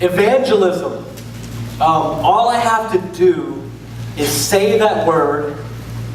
Evangelism. All I have to do is say that word,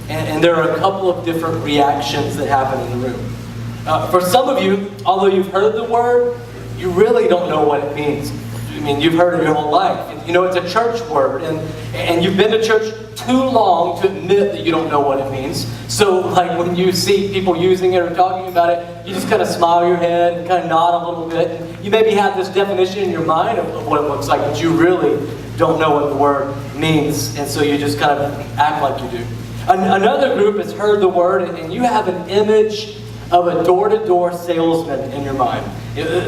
and there are a couple of different reactions that happen in the room. For some of you, although you've heard the word, you really don't know what it means. I mean, you've heard it your whole life. You know, it's a church word, and you've been to church too long to admit that you don't know what it means. So, like, when you see people using it or talking about it, you just kind of smile your head and kind of nod a little bit. And you maybe have this definition in your mind of what it looks like, but you really don't know what the word means, and so you just kind of act like you do. Another group has heard the word, and you have an image of a door-to-door salesman in your mind.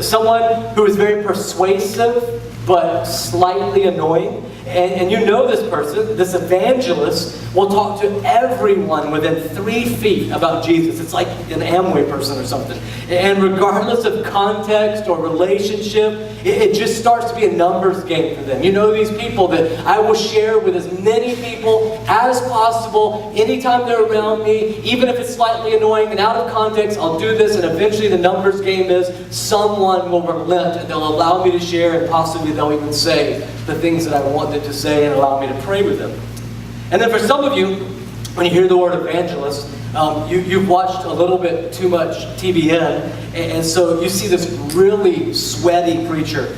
Someone who is very persuasive, but slightly annoying. And you know this person, this evangelist, will talk to everyone within 3 feet about Jesus. It's like an Amway person or something. And regardless of context or relationship, it just starts to be a numbers game for them. You know these people that I will share with as many people as possible anytime they're around me, even if it's slightly annoying and out of context, I'll do this, and eventually the numbers game is someone will relent and they'll allow me to share, and possibly they'll even say the things that I wanted to say and allow me to pray with them. And then for some of you, when you hear the word evangelist, you've watched a little bit too much TBN, and so you see this really sweaty preacher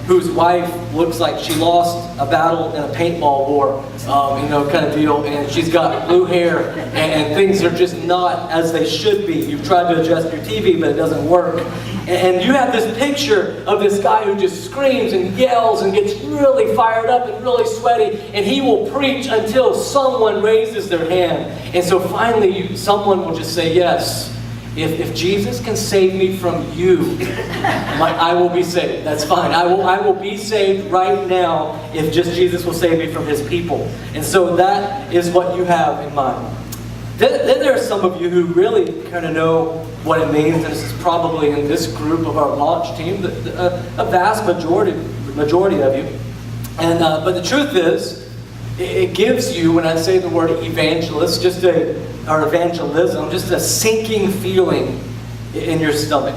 whose wife looks like she lost a battle in a paintball war, kind of deal, and she's got blue hair, and things are just not as they should be. You've tried to adjust your TV, but it doesn't work. And you have this picture of this guy who just screams and yells and gets really fired up and really sweaty, and he will preach until someone raises their hand. And so finally, someone will just say, yes, if Jesus can save me from you, I will be saved. That's fine. I will be saved right now if just Jesus will save me from his people. And so that is what you have in mind. Then there are some of you who really kind of know what it means, and this is probably in this group of our launch team, a vast majority of you. And but the truth is, it gives you, when I say the word evangelist, or evangelism, just a sinking feeling in your stomach.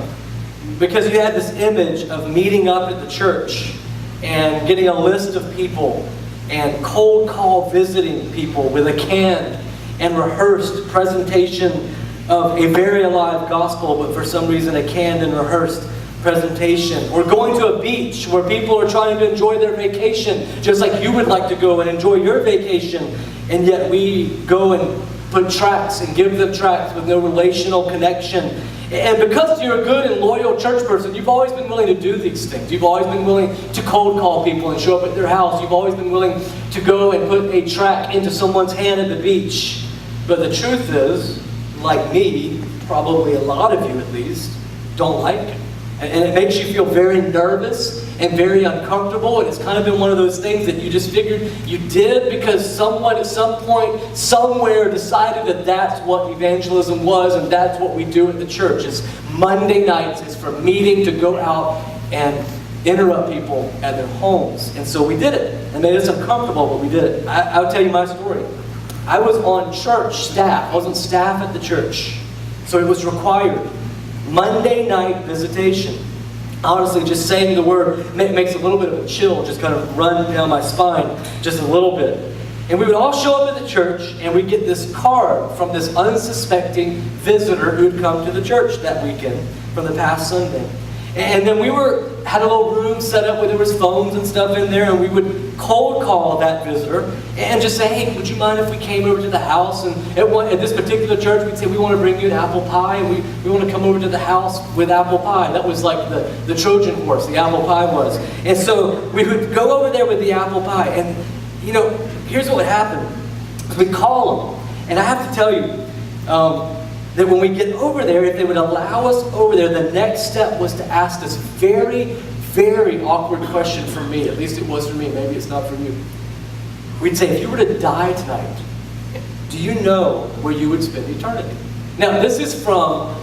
Because you had this image of meeting up at the church and getting a list of people and cold call visiting people with a canned and rehearsed presentation of a very alive gospel, but for some reason a canned and rehearsed presentation. Or going to a beach where people are trying to enjoy their vacation, just like you would like to go and enjoy your vacation, and yet we go and put tracts and give them tracts with no relational connection. And because you're a good and loyal church person, you've always been willing to do these things. You've always been willing to cold call people and show up at their house. You've always been willing to go and put a tract into someone's hand at the beach. But the truth is, like me, probably a lot of you at least, don't like it. And it makes you feel very nervous and very uncomfortable. And it's kind of been one of those things that you just figured you did because someone at some point, somewhere decided that that's what evangelism was, and that's what we do at the church. Is Monday nights is for meeting to go out and interrupt people at their homes. And so we did it. And it made us uncomfortable, but we did it. I'll tell you my story. I was on church staff. I was on staff at the church. So it was required. Monday night visitation. Honestly, just saying the word makes a little bit of a chill just kind of run down my spine just a little bit. And we would all show up at the church, and we'd get this card from this unsuspecting visitor who'd come to the church that weekend from the past Sunday. And then we had a little room set up where there was phones and stuff in there, and we would cold call that visitor and just say, hey, would you mind if we came over to the house? And at this particular church, we'd say, we want to bring you an apple pie, and we want to come over to the house with apple pie. That was like the Trojan horse, the apple pie was. And so we would go over there with the apple pie, and here's what would happen. We'd call them, and I have to tell you, that when we get over there, if they would allow us over there, the next step was to ask this very, very awkward question for me. At least it was for me. Maybe it's not for you. We'd say, if you were to die tonight, do you know where you would spend eternity? Now, this is from,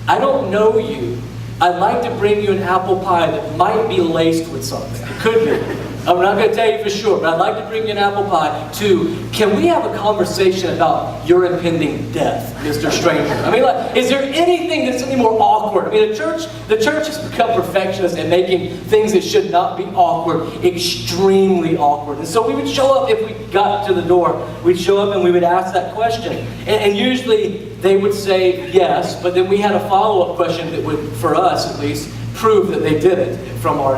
I don't know you. I'd like to bring you an apple pie that might be laced with something. It could be. I'm not going to tell you for sure, but I'd like to bring you an apple pie. 2, can we have a conversation about your impending death, Mr. Stranger? I mean, like, is there anything that's any more awkward? I mean, the church has become perfectionist at making things that should not be awkward extremely awkward. And so we would show up, if we got to the door, we'd show up and we would ask that question. And usually they would say yes, but then we had a follow-up question that would, for us at least, prove that they did it from our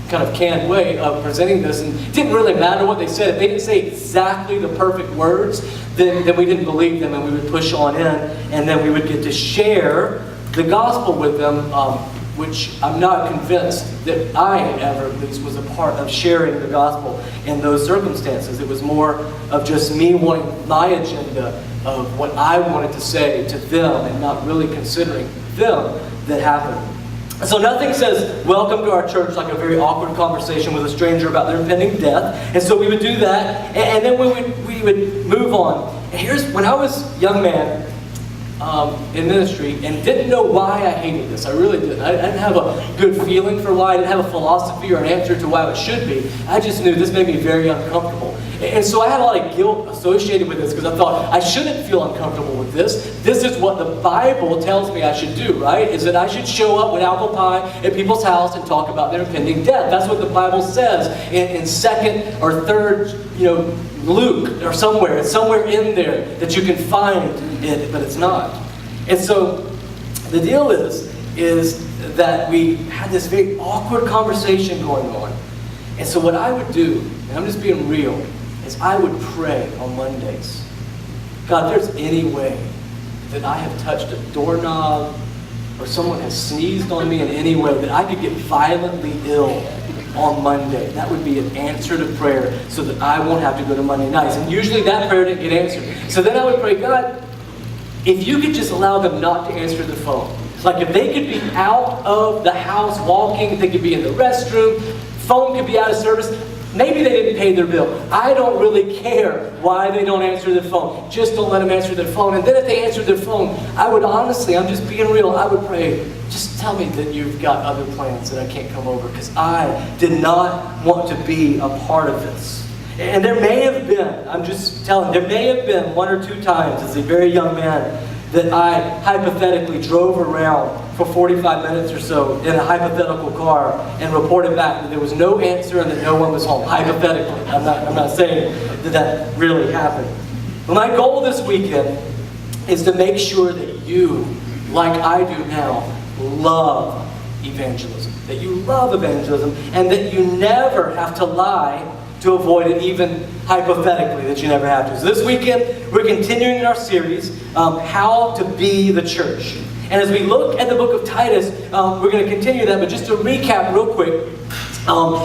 kind of canned way of presenting this. And it didn't really matter what they said. If they didn't say exactly the perfect words, then we didn't believe them, and we would push on in, and then we would get to share the gospel with them, which I'm not convinced that I ever, at least, was a part of sharing the gospel in those circumstances. It was more of just me wanting my agenda of what I wanted to say to them and not really considering them that happened. So nothing says welcome to our church like a very awkward conversation with a stranger about their impending death. And so we would do that, and then we would move on. And here's, when I was a young man in ministry and didn't know why I hated this. I really didn't. I didn't have a good feeling for why. I didn't have a philosophy or an answer to why it should be. I just knew this made me very uncomfortable. And so I had a lot of guilt associated with this because I thought, I shouldn't feel uncomfortable with this. This is what the Bible tells me I should do, right? Is that I should show up with apple pie at people's house and talk about their impending death. That's what the Bible says in 2nd or 3rd, Luke or somewhere. It's somewhere in there that you can find it, but it's not. And so the deal is that we had this very awkward conversation going on. And so what I would do, and I'm just being real, is I would pray on Mondays. God, if there's any way that I have touched a doorknob or someone has sneezed on me in any way that I could get violently ill on Monday, that would be an answer to prayer so that I won't have to go to Monday nights. And usually that prayer didn't get answered. So then I would pray, God, if you could just allow them not to answer the phone. Like if they could be out of the house walking, they could be in the restroom, phone could be out of service. Maybe they didn't pay their bill. I don't really care why they don't answer their phone. Just don't let them answer their phone. And then if they answer their phone, I would honestly, I'm just being real, I would pray, just tell me that you've got other plans that I can't come over, because I did not want to be a part of this. And there may have been, I'm just telling, there may have been 1 or 2 times as a very young man that I hypothetically drove around for 45 minutes or so in a hypothetical car and reported back that there was no answer and that no one was home. Hypothetically. I'm not saying that really happened. But my goal this weekend is to make sure that you, like I do now, love evangelism. That you love evangelism and that you never have to lie to avoid it, even hypothetically, that you never have to. So this weekend, we're continuing in our series, How to Be the Church. And as we look at the book of Titus, we're going to continue that, but just to recap real quick,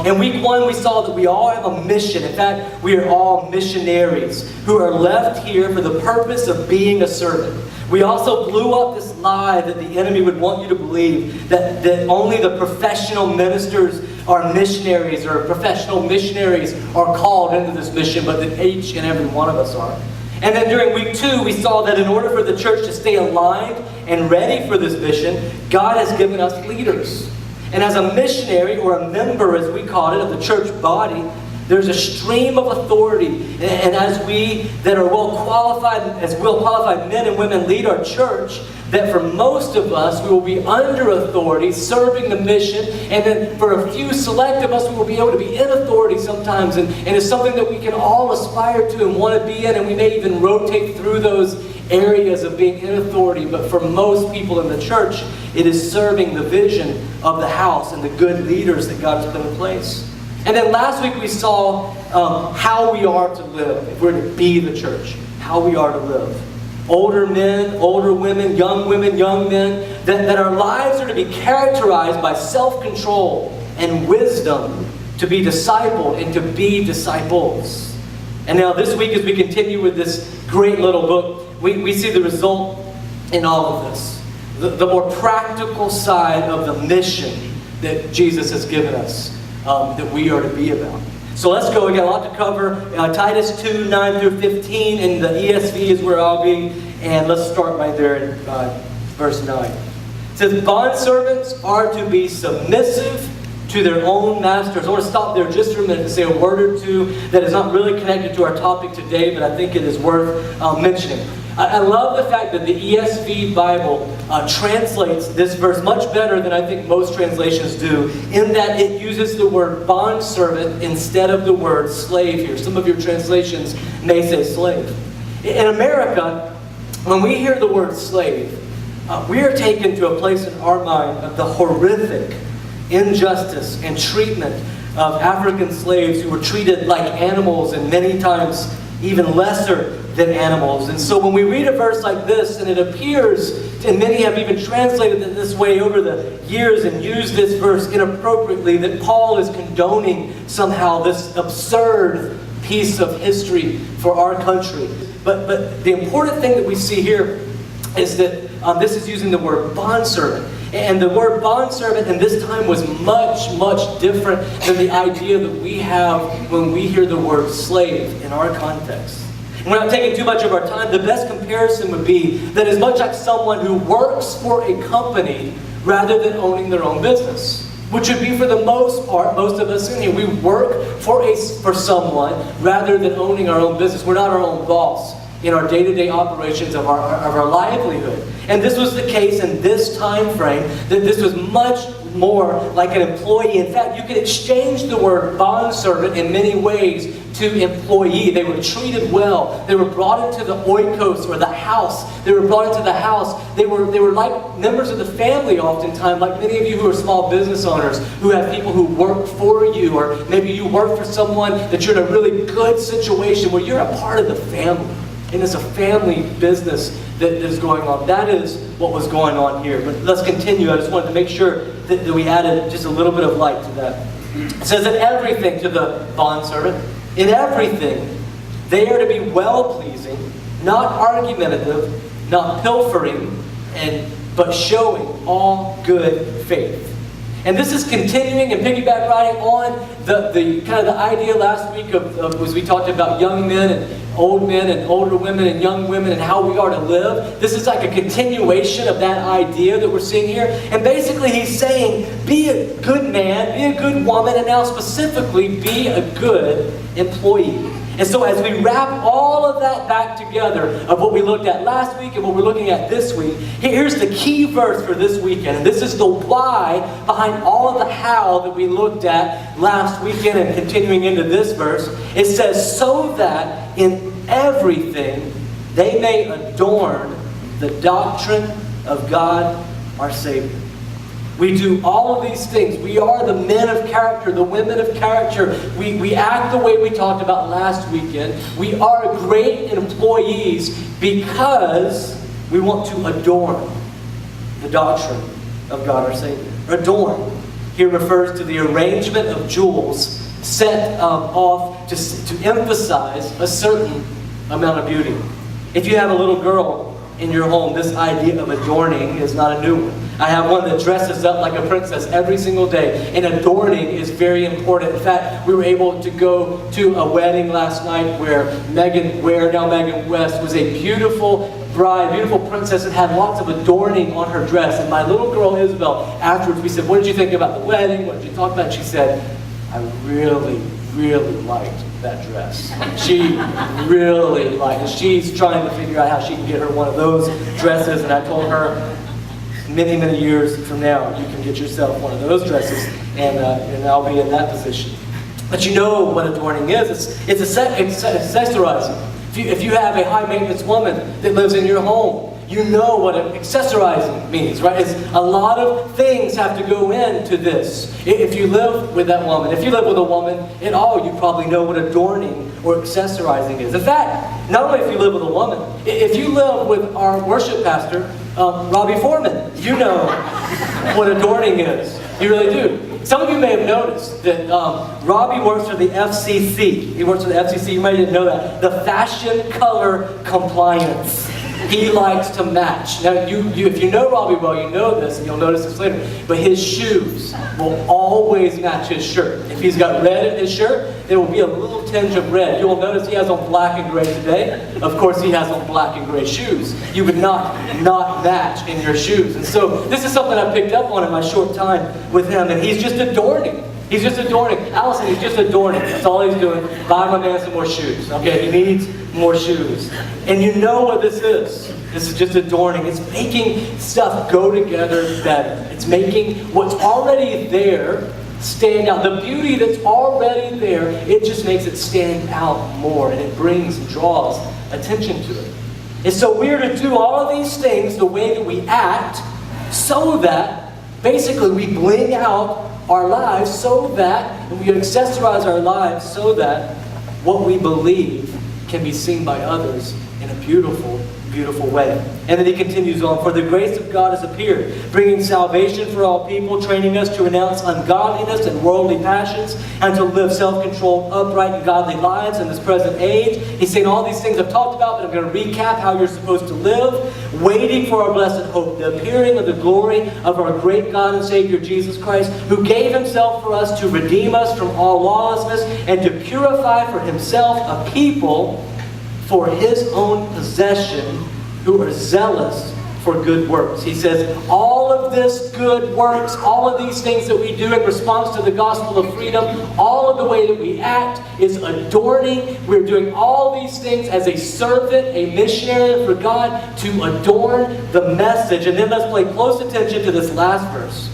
in week 1, we saw that we all have a mission. In fact, we are all missionaries who are left here for the purpose of being a servant. We also blew up this lie that the enemy would want you to believe, that only the professional ministers are missionaries, or professional missionaries are called into this mission, but that each and every one of us are. And then during week 2, we saw that in order for the church to stay aligned and ready for this mission, God has given us leaders. And as a missionary, or a member as we call it, of the church body, there's a stream of authority. And as we that are well-qualified men and women lead our church, that for most of us, we will be under authority, serving the mission. And then for a few select of us, we will be able to be in authority sometimes. And it's something that we can all aspire to and want to be in. And we may even rotate through those areas of being in authority. But for most people in the church, it is serving the vision of the house and the good leaders that God has put in place. And then last week we saw how we are to live, if we're to be the church, how we are to live. Older men, older women, young men, that our lives are to be characterized by self-control and wisdom to be discipled and to be disciples. And now this week, as we continue with this great little book, we see the result in all of this. The more practical side of the mission that Jesus has given us, that we are to be about. So let's go. We got a lot to cover. Titus 2, 9 through 15, and the ESV is where I'll be. And let's start right there in verse 9. It says, bondservants are to be submissive to their own masters. I want to stop there just for a minute to say a word or two that is not really connected to our topic today, but I think it is worth mentioning. I love the fact that the ESV Bible translates this verse much better than I think most translations do, in that it uses the word bondservant instead of the word slave here. Some of your translations may say slave. In America, when we hear the word slave, we are taken to a place in our mind of the horrific injustice and treatment of African slaves who were treated like animals and many times even lesser than animals. And so when we read a verse like this, and it appears, and many have even translated it this way over the years and used this verse inappropriately, that Paul is condoning somehow this absurd piece of history for our country. But the important thing that we see here is that this is using the word bondservant. And the word bondservant in this time was much, much different than the idea that we have when we hear the word slave in our context. And we're not taking too much of our time. The best comparison would be that it's much like someone who works for a company rather than owning their own business. Which would be, for the most part, most of us in here, we work for someone rather than owning our own business. We're not our own boss in our day-to-day operations of our livelihood. And this was the case in this time frame, that this was much more like an employee. In fact, you could exchange the word bondservant in many ways to employee. They were treated well. They were brought into the oikos, or the house. They were brought into the house. They were like members of the family oftentimes, like many of you who are small business owners, who have people who work for you, or maybe you work for someone that you're in a really good situation where you're a part of the family. And it's a family business that is going on. That is what was going on here. But let's continue. I just wanted to make sure that we added just a little bit of light to that. It says, in everything, to the bondservant, in everything, they are to be well-pleasing, not argumentative, not pilfering, but showing all good faith. And this is continuing and piggyback riding on the kind of the idea last week of as we talked about young men and older women and young women and how we are to live. This is like a continuation of that idea that we're seeing here. And basically he's saying, be a good man, be a good woman, and now specifically be a good employee. And so as we wrap all of that back together of what we looked at last week and what we're looking at this week, here's the key verse for this weekend. And this is the why behind all of the how that we looked at last weekend and continuing into this verse. It says, so that in everything they may adorn the doctrine of God our Savior. We do all of these things. We are the men of character, the women of character. We act the way we talked about last weekend. We are great employees because we want to adorn the doctrine of God our Savior. Adorn here refers to the arrangement of jewels set off to emphasize a certain amount of beauty. If you have a little girl in your home, this idea of adorning is not a new one. I have one that dresses up like a princess every single day, and adorning is very important. In fact, we were able to go to a wedding last night where Megan West, was a beautiful bride, beautiful princess, and had lots of adorning on her dress. And my little girl Isabel, afterwards, we said, what did you think about the wedding? What did you talk about? She said, I really, really liked that dress. She really liked it. She's trying to figure out how she can get her one of those dresses, and I told her, many, many years from now, you can get yourself one of those dresses, and I'll be in that position. But you know what adorning is. It's accessorizing. If you have a high-maintenance woman that lives in your home, you know what accessorizing means, right? It's a lot of things have to go into this. If you live with that woman, if you live with a woman at all, you probably know what adorning or accessorizing is. In fact, not only if you live with a woman, if you live with our worship pastor, Robbie Foreman, you know what adorning is. You really do. Some of you may have noticed that Robbie works for the FCC. He works for the FCC. You might didn't know that. The Fashion Color Compliance He likes to match. Now, if you know Robbie well, you know this, and you'll notice this later, but his shoes will always match his shirt. If he's got red in his shirt, there will be a little tinge of red. You'll notice he has on black and gray today. Of course, he has on black and gray shoes. You would not match in your shoes. And so this is something I picked up on in my short time with him, and he's just adorning. He's just adorning. Allison, he's just adorning. That's all he's doing. Buy my man some more shoes. Okay, he needs more shoes. And you know what this is. This is just adorning. It's making stuff go together better. It's making what's already there stand out. The beauty that's already there, it just makes it stand out more. And it brings and draws attention to it. And so we're to do all of these things the way that we act so that basically we bling out our lives so that, and we accessorize our lives so that what we believe can be seen by others in a beautiful, beautiful way. And then he continues on, for the grace of God has appeared, bringing salvation for all people, training us to renounce ungodliness and worldly passions, and to live self-controlled, upright, and godly lives in this present age. He's saying all these things I've talked about, but I'm going to recap how you're supposed to live, waiting for our blessed hope, the appearing of the glory of our great God and Savior Jesus Christ, who gave himself for us to redeem us from all lawlessness and to purify for himself a people for his own possession, who are zealous for good works. He says, all of this good works, all of these things that we do in response to the gospel of freedom, all of the way that we act is adorning. We're doing all these things as a servant, a missionary for God, to adorn the message. And then let's pay close attention to this last verse.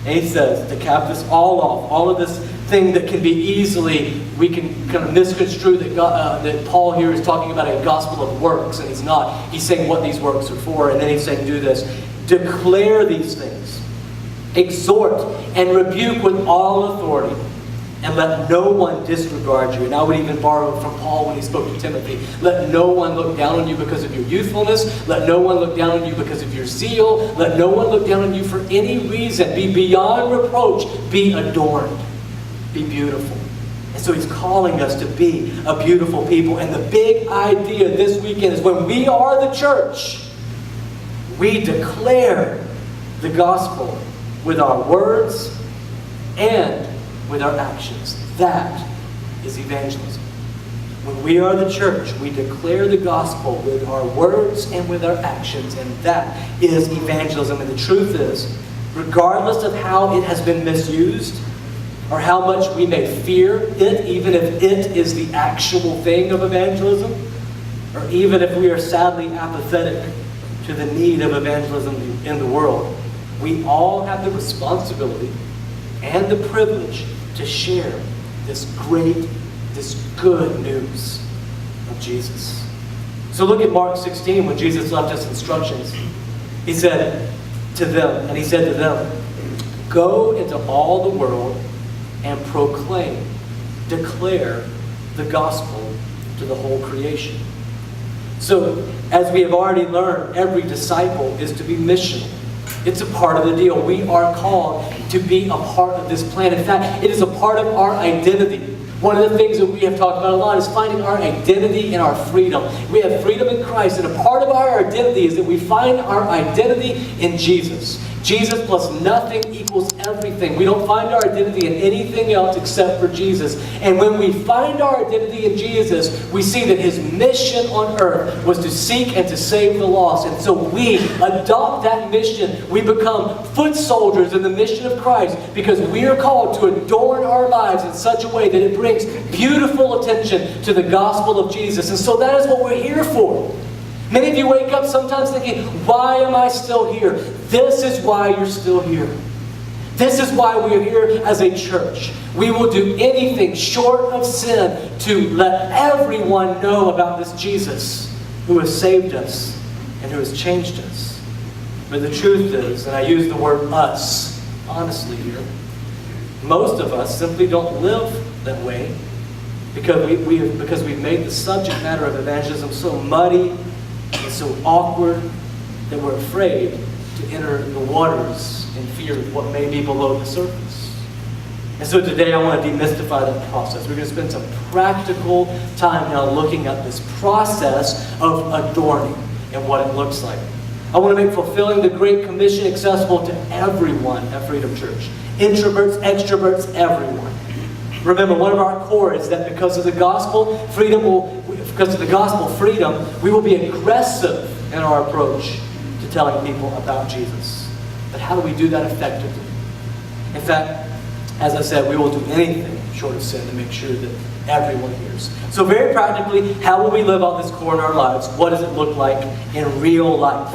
And he says, to cap this all off, all of this thing that can be easily, we can kind of misconstrue that Paul here is talking about a gospel of works, and he's not. He's saying what these works are for, and then he's saying do this. Declare these things. Exhort and rebuke with all authority, and let no one disregard you. And I would even borrow from Paul when he spoke to Timothy. Let no one look down on you because of your youthfulness. Let no one look down on you because of your zeal. Let no one look down on you for any reason. Be beyond reproach. Be adorned. Be beautiful. And so he's calling us to be a beautiful people. And the big idea this weekend is when we are the church, we declare the gospel with our words and with our actions. That is evangelism. When we are the church, we declare the gospel with our words and with our actions, and that is evangelism. And the truth is, regardless of how it has been misused, or how much we may fear it, even if it is the actual thing of evangelism, or even if we are sadly apathetic to the need of evangelism in the world, we all have the responsibility and the privilege to share this good news of Jesus. So look at Mark 16 when Jesus left us instructions. He said to them, go into all the world and declare the gospel to the whole creation. So, as we have already learned, every disciple is to be missional. It's a part of the deal. We are called to be a part of this plan. In fact, it is a part of our identity. One of the things that we have talked about a lot is finding our identity and our freedom. We have freedom in Christ, and a part of our identity is that we find our identity in Jesus. Jesus plus nothing equals everything. We don't find our identity in anything else except for Jesus. And when we find our identity in Jesus, we see that his mission on earth was to seek and to save the lost. And so we adopt that mission. We become foot soldiers in the mission of Christ because we are called to adorn our lives in such a way that it brings beautiful attention to the gospel of Jesus. And so that is what we're here for. Many of you wake up sometimes thinking, why am I still here? This is why you're still here. This is why we're here as a church. We will do anything short of sin to let everyone know about this Jesus who has saved us and who has changed us. But the truth is, and I use the word us honestly here, most of us simply don't live that way because we've made the subject matter of evangelism so muddy and so awkward that we're afraid to enter the waters in fear of what may be below the surface. And so today I want to demystify that process. We're going to spend some practical time now looking at this process of adorning. and what it looks like. I want to make fulfilling the Great Commission accessible to everyone at Freedom Church. Introverts, extroverts, everyone. Remember, one of our core is that because of the gospel, freedom, we will be aggressive in our approach to telling people about Jesus. But how do we do that effectively? In fact, as I said, we will do anything short of sin to make sure that everyone hears. So very practically, how will we live out this core in our lives? What does it look like in real life?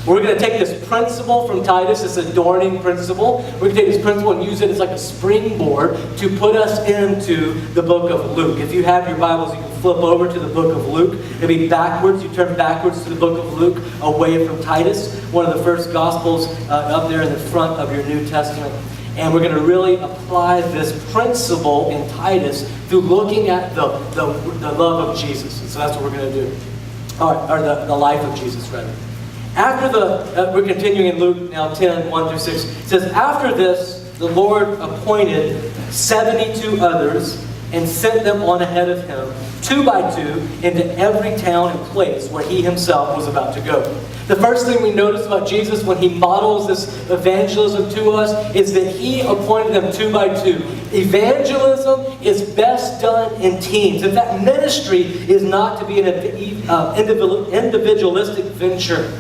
We're going to take this principle from Titus, this adorning principle. We're going to take this principle and use it as like a springboard to put us into the book of Luke. If you have your Bibles, you can flip over to the book of Luke. It'll be backwards. You turn backwards to the book of Luke, away from Titus, one of the first Gospels up there in the front of your New Testament. And we're going to really apply this principle in Titus through looking at the love of Jesus. And so that's what we're going to do. Or the life of Jesus, rather. After we're continuing in Luke now 10, 1 through 6. It says, after this, the Lord appointed 72 others and sent them on ahead of him, 2 by 2, into every town and place where he himself was about to go. The first thing we notice about Jesus when he models this evangelism to us is that he appointed them 2 by 2. Evangelism is best done in teams. In fact, ministry is not to be an individualistic venture.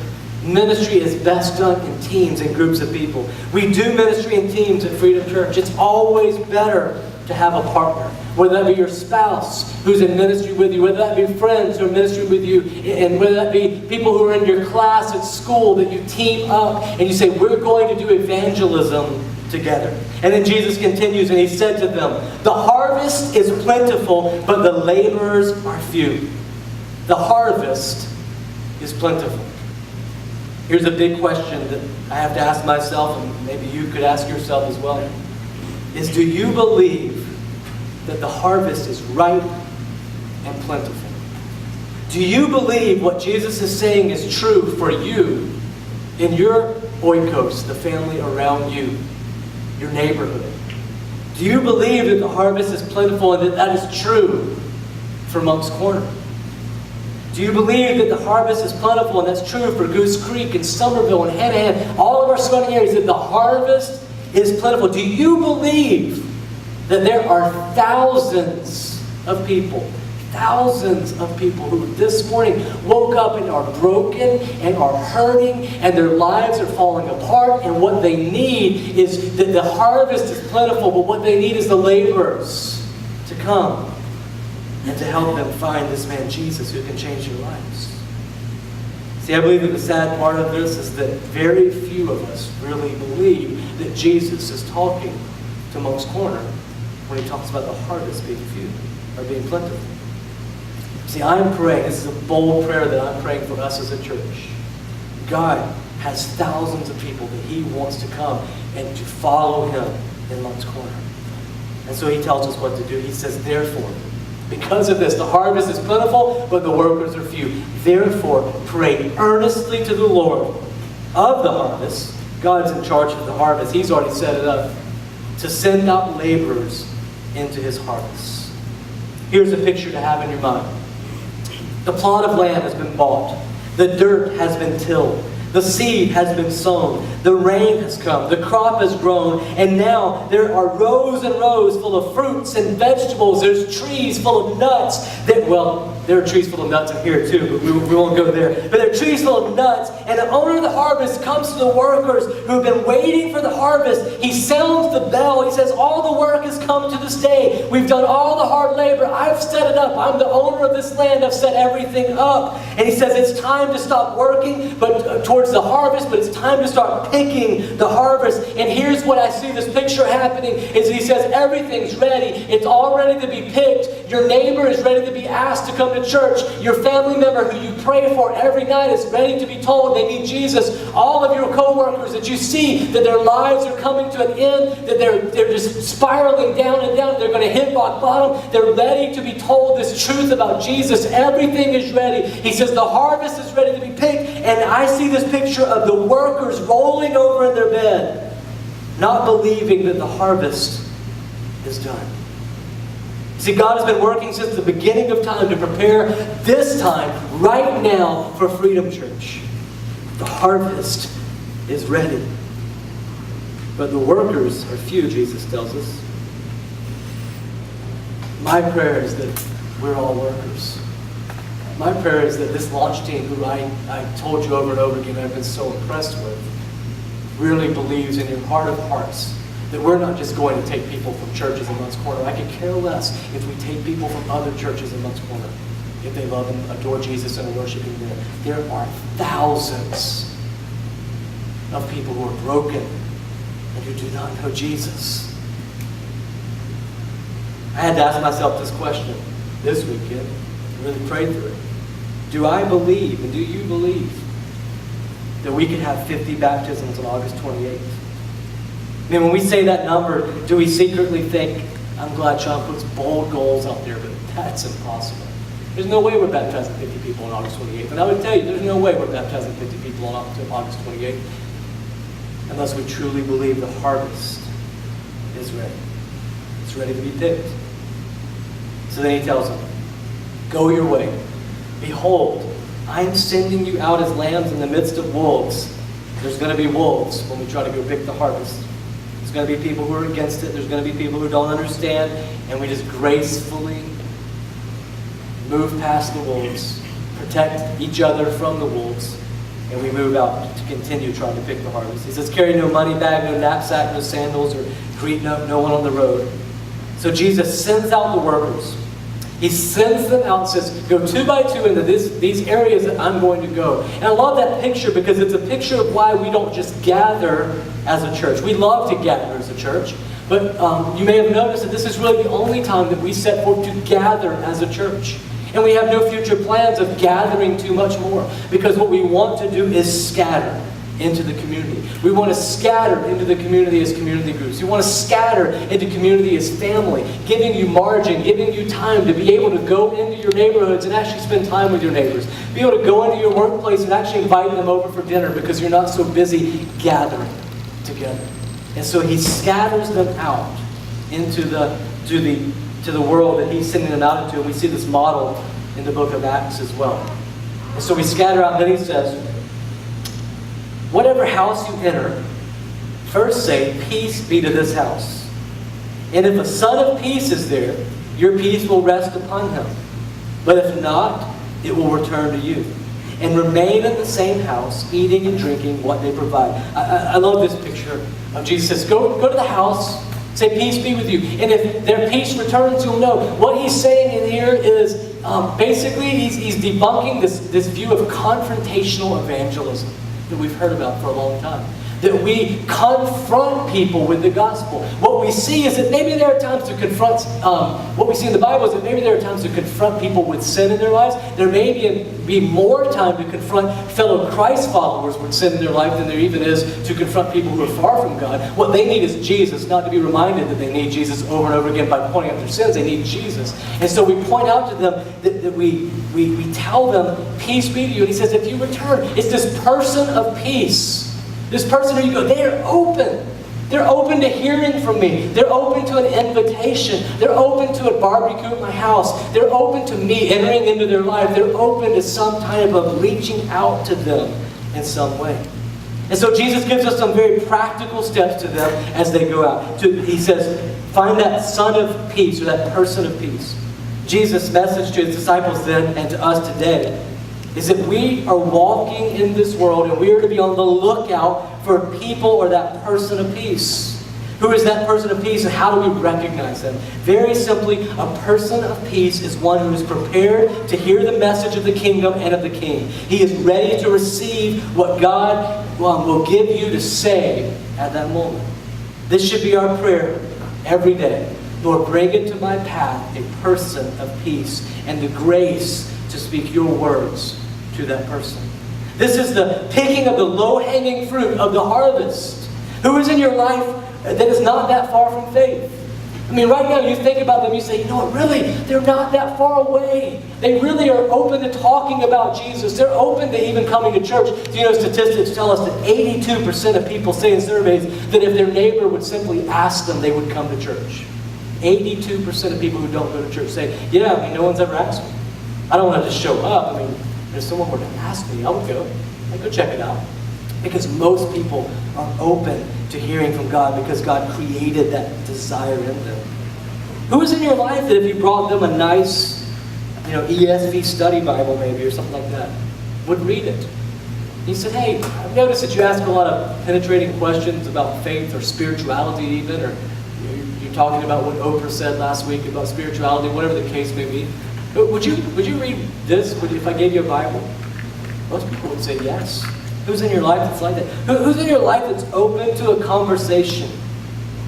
Ministry is best done in teams and groups of people. We do ministry in teams at Freedom Church. It's always better to have a partner. Whether that be your spouse who's in ministry with you, whether that be friends who are in ministry with you, and whether that be people who are in your class at school that you team up and you say, we're going to do evangelism together. And then Jesus continues and he said to them, the harvest is plentiful, but the laborers are few. The harvest is plentiful. Here's a big question that I have to ask myself, and maybe you could ask yourself as well, is do you believe that the harvest is ripe and plentiful? Do you believe what Jesus is saying is true for you in your oikos, the family around you, your neighborhood? Do you believe that the harvest is plentiful and that that is true for Moncks Corner? Do you believe that the harvest is plentiful and that's true for Goose Creek and Somerville and Hanahan, all of our surrounding areas, that the harvest is plentiful? Do you believe that there are thousands of people who this morning woke up and are broken and are hurting and their lives are falling apart, and what they need is that the harvest is plentiful, but what they need is the laborers to come and to help them find this man Jesus who can change their lives. See, I believe that the sad part of this is that very few of us really believe that Jesus is talking to Moncks Corner when he talks about the harvest being few or being plentiful. See, I'm praying, this is a bold prayer that I'm praying for us as a church. God has thousands of people that he wants to come and to follow him in Moncks Corner. And so he tells us what to do. He says, therefore, because of this, the harvest is plentiful, but the workers are few. Therefore, pray earnestly to the Lord of the harvest. God's in charge of the harvest. He's already set it up to send out laborers into his harvest. Here's a picture to have in your mind. The plot of land has been bought. The dirt has been tilled. The seed has been sown. The rain has come. The crop has grown. And now there are rows and rows full of fruits and vegetables. There's trees full of nuts. There are trees full of nuts in here too, but we won't go there. But there are trees full of nuts. And the owner of the harvest comes to the workers who have been waiting for the harvest. He sounds the bell. He says, all the work has come to this day. We've done all the hard labor. I've set it up. I'm the owner of this land. I've set everything up. And he says, it's time to stop working towards the harvest, but it's time to start picking the harvest. And here's what I see this picture happening is he says, everything's ready. It's all ready to be picked. Your neighbor is ready to be asked to come to church. Your family member who you pray for every night is ready to be told they need Jesus. All of your co-workers that you see that their lives are coming to an end, that they're just spiraling down and down, they're going to hit rock bottom. They're ready to be told this truth about Jesus. Everything is ready. He says the harvest is ready to be picked, and I see this picture of the workers rolling over in their bed, not believing that the harvest is done. See, God has been working since the beginning of time to prepare this time, right now, for Freedom Church. The harvest is ready. But the workers are few, Jesus tells us. My prayer is that we're all workers. My prayer is that this launch team, who I told you over and over again I've been so impressed with, really believes in your heart of hearts that we're not just going to take people from churches in Moncks Corner. I could care less if we take people from other churches in Moncks Corner, if they love and adore Jesus and are worshiping there. There are thousands of people who are broken and who do not know Jesus. I had to ask myself this question this weekend. I really prayed through it. Do I believe, and do you believe, that we could have 50 baptisms on August 28th? I mean, when we say that number, do we secretly think, I'm glad Sean puts bold goals out there, but that's impossible. There's no way we're baptizing 50 people on August 28th. And I would tell you, there's no way we're baptizing 50 people on August 28th unless we truly believe the harvest is ready. It's ready to be picked. So then he tells them, go your way. Behold, I am sending you out as lambs in the midst of wolves. There's going to be wolves when we try to go pick the harvest. There's going to be people who are against it. There's going to be people who don't understand. And we just gracefully move past the wolves, protect each other from the wolves, and we move out to continue trying to pick the harvest. He says, carry no money bag, no knapsack, no sandals, or greet no one on the road. So Jesus sends out the workers. He sends them out and says, go 2 by 2 into these areas that I'm going to go. And I love that picture because it's a picture of why we don't just gather as a church. We love to gather as a church. But you may have noticed that this is really the only time that we set forth to gather as a church. And we have no future plans of gathering too much more. Because what we want to do is scatter into the community. We want to scatter into the community as community groups. We want to scatter into community as family, giving you margin, giving you time to be able to go into your neighborhoods and actually spend time with your neighbors. Be able to go into your workplace and actually invite them over for dinner because you're not so busy gathering together. And so he scatters them out into the world that he's sending them out into. And we see this model in the book of Acts as well. And so we scatter out, and then he says, whatever house you enter, first say, peace be to this house. And if a son of peace is there, your peace will rest upon him. But if not, it will return to you. And remain in the same house, eating and drinking what they provide. I love this picture of Jesus. Says, go to the house, say, peace be with you. And if their peace returns, you'll know. What he's saying in here is, basically, he's debunking this view of confrontational evangelism that we've heard about for a long time. That we confront people with the gospel. What we see is that maybe there are times to confront, what we see in the Bible is that maybe there are times to confront people with sin in their lives. There may be more time to confront fellow Christ followers with sin in their life than there even is to confront people who are far from God. What they need is Jesus, not to be reminded that they need Jesus over and over again by pointing out their sins. They need Jesus. And so we point out to them that we tell them, peace be to you. And he says, if you return, it's this person of peace. This person who you go, they are open. They're open to hearing from me. They're open to an invitation. They're open to a barbecue at my house. They're open to me entering into their life. They're open to some type of reaching out to them in some way. And so Jesus gives us some very practical steps to them as they go out. He says, find that son of peace or that person of peace. Jesus' message to his disciples then and to us today is that we are walking in this world and we are to be on the lookout for people or that person of peace. Who is that person of peace and how do we recognize them? Very simply, a person of peace is one who is prepared to hear the message of the kingdom and of the king. He is ready to receive what God will give you to say at that moment. This should be our prayer every day. Lord, bring into my path a person of peace and the grace to speak your words to that person. This is the picking of the low-hanging fruit of the harvest. Who is in your life that is not that far from faith? I mean, right now you think about them, you say, you know what, really, they're not that far away. They really are open to talking about Jesus. They're open to even coming to church. You know, statistics tell us that 82% of people say in surveys that if their neighbor would simply ask them, they would come to church. 82% of people who don't go to church say, yeah, I mean, no one's ever asked me. I don't want to just show up. I mean, if someone were to ask me, I would go. I'd go check it out. Because most people are open to hearing from God because God created that desire in them. Who is in your life that if you brought them a nice, ESV study Bible maybe or something like that, would read it? He said, hey, I've noticed that you ask a lot of penetrating questions about faith or spirituality even, or you're talking about what Oprah said last week about spirituality, whatever the case may be. Would you read this if I gave you a Bible? Most people would say yes. Who's in your life that's like that? Who's in your life that's open to a conversation?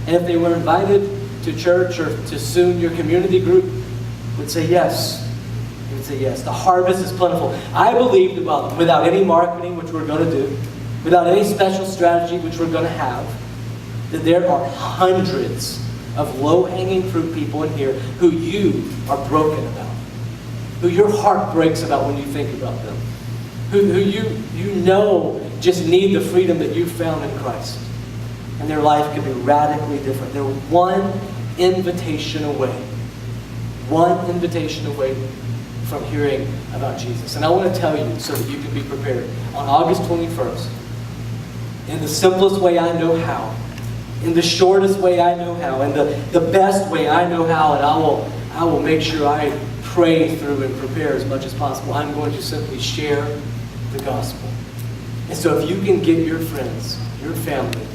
And if they were invited to church or to soon your community group, would say yes. You would say yes. The harvest is plentiful. I believe that without any marketing, which we're going to do, without any special strategy, which we're going to have, that there are hundreds of low-hanging fruit people in here who you are broken about, who your heart breaks about when you think about them, who you know just need the freedom that you found in Christ. And their life can be radically different. They're one invitation away from hearing about Jesus. And I want to tell you so that you can be prepared. On August 21st, in the simplest way I know how, in the shortest way I know how, in the best way I know how, and I will make sure I pray through and prepare as much as possible. I'm going to simply share the gospel. And so if you can get your friends, your family,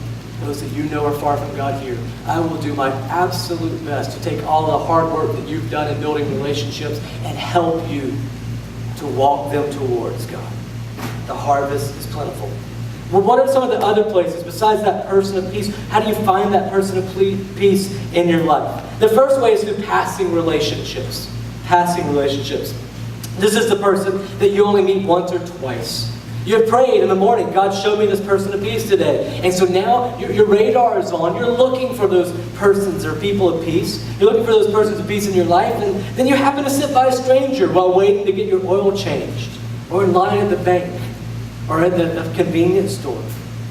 those that you know are far from God here, I will do my absolute best to take all the hard work that you've done in building relationships and help you to walk them towards God. The harvest is plentiful. Well, what are some of the other places besides that person of peace? How do you find that person of peace in your life? The first way is through passing relationships. Passing relationships. This is the person that you only meet once or twice. You have prayed in the morning, God showed me this person of peace today. And so now your radar is on. You're looking for those persons or people of peace. You're looking for those persons of peace in your life. And then you happen to sit by a stranger while waiting to get your oil changed, or in line at the bank, or at the convenience store.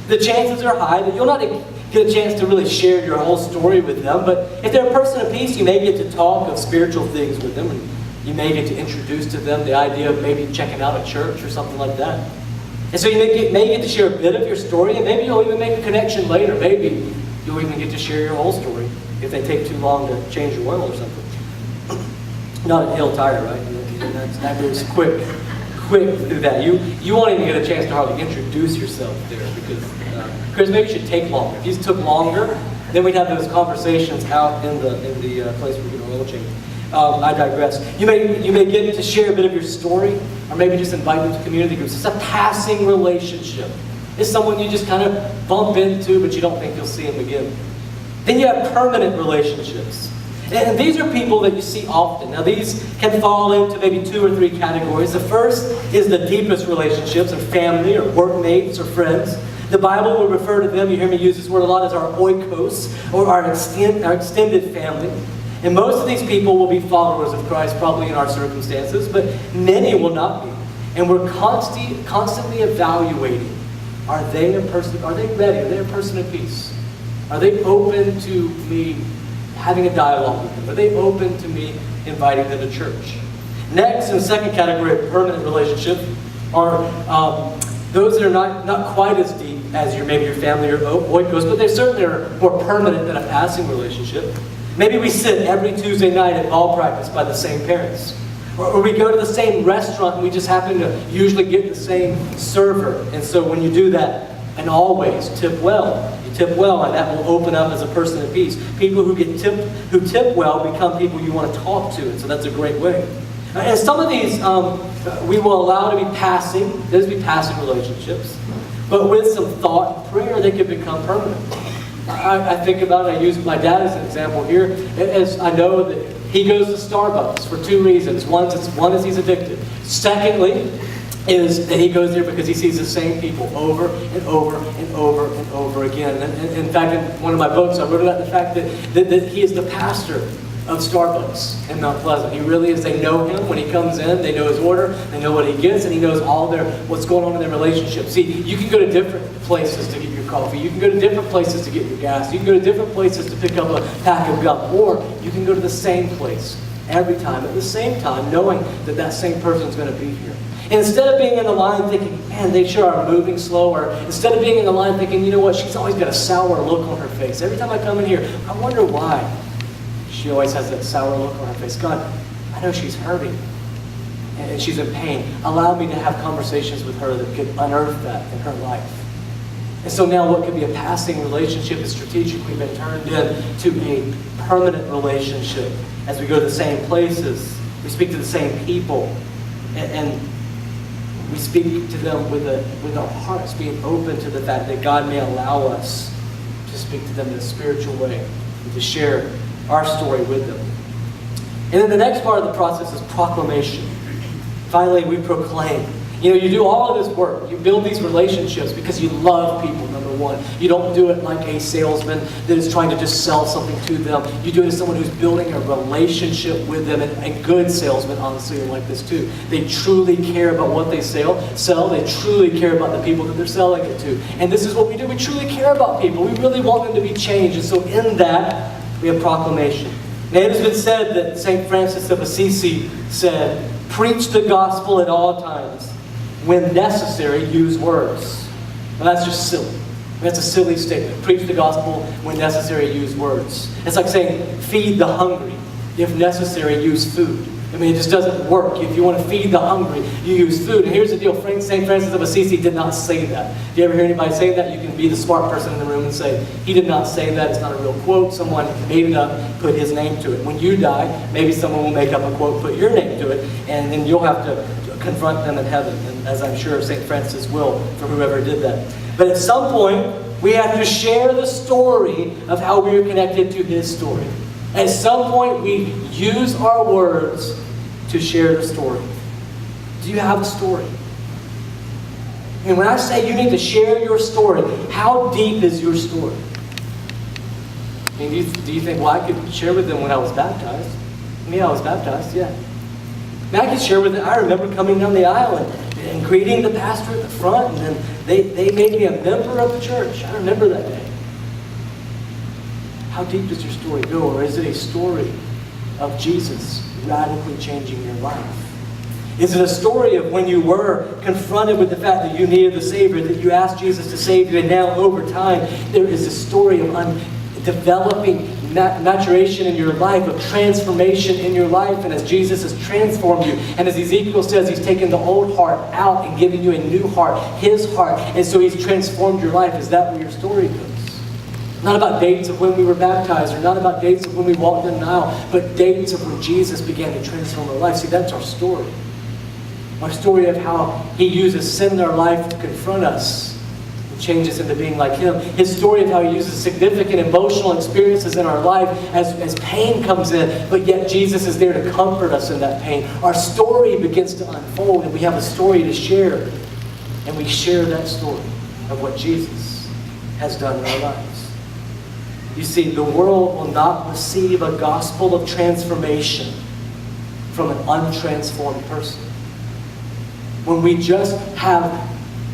The chances are high that you'll not get a chance to really share your whole story with them. But if they're a person of peace, you may get to talk of spiritual things with them. And you may get to introduce to them the idea of maybe checking out a church or something like that. And so you may get to share a bit of your story, and maybe you'll even make a connection later. Maybe you'll even get to share your whole story if they take too long to change your oil or something. Not a hill tire, right? That moves quick through that. You won't even get a chance to hardly introduce yourself there because Chris, maybe it should take longer. If these took longer, then we'd have those conversations out in the place where we get oil change. I digress. You may get to share a bit of your story, or maybe just invite them to community groups. It's a passing relationship. It's someone you just kind of bump into, but you don't think you'll see them again. Then you have permanent relationships. And these are people that you see often. Now these can fall into maybe 2 or 3 categories. The first is the deepest relationships, or family, or workmates, or friends. The Bible will refer to them, you hear me use this word a lot, as our oikos, or our extended family. And most of these people will be followers of Christ, probably in our circumstances, but many will not be. And we're constantly evaluating, are they ready? Are they a person of peace? Are they open to me having a dialogue with them? Are they open to me inviting them to church? Next, in the second category of permanent relationship, are those that are not quite as deep as maybe your family or oikos, but they certainly are more permanent than a passing relationship. Maybe we sit every Tuesday night at ball practice by the same parents. Or we go to the same restaurant and we just happen to usually get the same server. And so when you do that, and always tip well. You tip well, and that will open up as a person of peace. People who tip well become people you want to talk to, and so that's a great way. And some of these we will allow to be passing. Those be passing relationships. But with some thought and prayer, they can become permanent. I think about it, I use my dad as an example here, as I know that he goes to Starbucks for 2 reasons. One is he's addicted. Secondly, is that he goes there because he sees the same people over and over and over and over again. And in fact, in one of my books, I wrote about the fact that he is the pastor of Starbucks in Mount Pleasant. He really is. They know him when he comes in. They know his order. They know what he gets, and he knows what's going on in their relationship. See, you can go to different places to get your coffee. You can go to different places to get your gas. You can go to different places to pick up a pack of gum. Or you can go to the same place every time at the same time, knowing that that same person's going to be here. And instead of being in the line thinking, man, they sure are moving slow, or instead of being in the line thinking, you know what, she's always got a sour look on her face. Every time I come in here, I wonder why she always has that sour look on her face. God, I know she's hurting and she's in pain. Allow me to have conversations with her that could unearth that in her life. And so now what could be a passing relationship has strategically been turned into a permanent relationship. As we go to the same places, we speak to the same people, and we speak to them with our hearts being open to the fact that God may allow us to speak to them in a spiritual way and to share our story with them. And then the next part of the process is proclamation. Finally, we proclaim. You know, you do all of this work. You build these relationships because you love people, number one. You don't do it like a salesman that is trying to just sell something to them. You do it as someone who's building a relationship with them. And good salesmen, honestly, are like this too. They truly care about what they sell. They truly care about the people that they're selling it to. And this is what we do. We truly care about people. We really want them to be changed. And so in that, we have proclamation. Now, it has been said that St. Francis of Assisi said, preach the gospel at all times. When necessary, use words. Now that's just silly. That's a silly statement. Preach the gospel. When necessary, use words. It's like saying, feed the hungry. If necessary, use food. I mean, it just doesn't work. If you want to feed the hungry, you use food. And here's the deal. St. Francis of Assisi did not say that. Do you ever hear anybody say that? You can be the smart person in the room and say, he did not say that. It's not a real quote. Someone made it up, put his name to it. When you die, maybe someone will make up a quote, put your name to it, and then you'll have to confront them in heaven. And as I'm sure St. Francis will for whoever did that. But at some point, we have to share the story of how we are connected to his story. At some point, we use our words to share the story. Do you have a story? And when I say you need to share your story, how deep is your story? I mean, do you think, well, I could share with them when I was baptized? Me, I was baptized, yeah. I could share with them. I remember coming down the aisle and greeting the pastor at the front, and then they made me a member of the church. I remember that day. How deep does your story go? Or is it a story of Jesus radically changing your life? Is it a story of when you were confronted with the fact that you needed the Savior, that you asked Jesus to save you, and now over time there is a story of developing maturation in your life, of transformation in your life, and as Jesus has transformed you, and as Ezekiel says, he's taken the old heart out and given you a new heart, his heart, and so he's transformed your life. Is that where your story goes? Not about dates of when we were baptized, or not about dates of when we walked in the aisle, but dates of when Jesus began to transform our life. See, that's our story. Our story of how he uses sin in our life to confront us and change us into being like him. His story of how he uses significant emotional experiences in our life as pain comes in, but yet Jesus is there to comfort us in that pain. Our story begins to unfold, and we have a story to share. And we share that story of what Jesus has done in our lives. You see, the world will not receive a gospel of transformation from an untransformed person. When we just have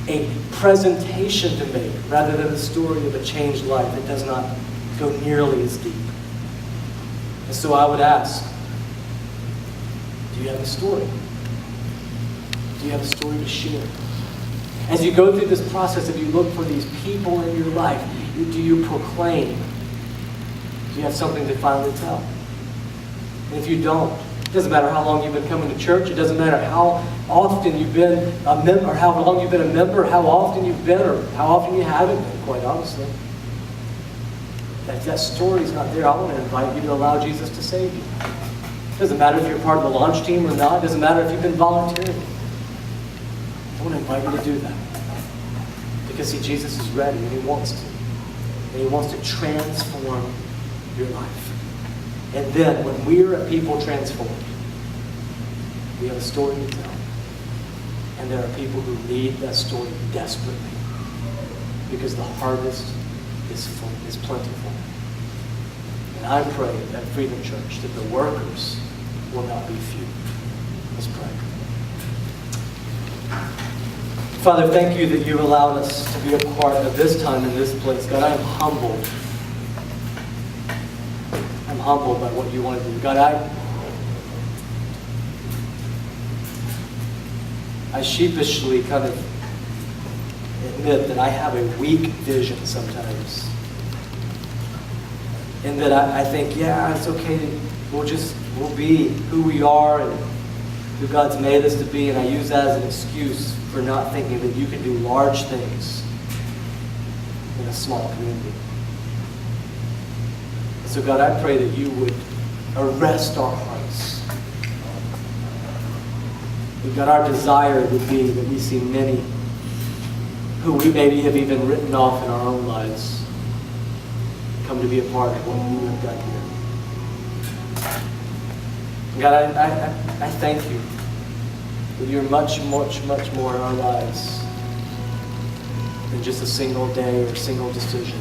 a presentation to make rather than the story of a changed life, it does not go nearly as deep. And so I would ask, do you have a story? Do you have a story to share? As you go through this process, if you look for these people in your life, do you proclaim? Do you have something to finally tell? And if you don't, it doesn't matter how long you've been coming to church. It doesn't matter how often you've been a member, or how long you've been a member, how often you've been, or how often you haven't been, quite honestly. If that story's not there, I want to invite you to allow Jesus to save you. It doesn't matter if you're part of the launch team or not. It doesn't matter if you've been volunteering. I want to invite you to do that. Because, see, Jesus is ready, and he wants to. And he wants to transform your life. And then, when we are a people transformed, we have a story to tell. And there are people who need that story desperately. Because the harvest is full, is plentiful. And And I pray at Freedom Church that the workers will not be few. Let's pray. Father, thank you that you've allowed us to be a part of this time in this place. God, I am humbled. I'm humbled by what you want to do. God, I sheepishly kind of admit that I have a weak vision sometimes. And that I think, yeah, it's okay. We'll be who we are and who God's made us to be. And I use that as an excuse for not thinking that you can do large things in a small community. So God, I pray that you would arrest our hearts. That God, our desire would be that we see many who we maybe have even written off in our own lives come to be a part of what you have done here. God, I thank you that you're much, much, much more in our lives than just a single day or a single decision.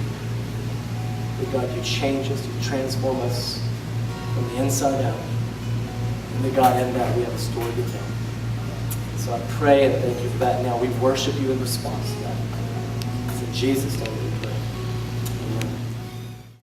That God, you change us, you transform us from the inside out. And that God, in that we have a story to tell. So I pray and thank you for that now. We worship you in response to that. It's in Jesus' name.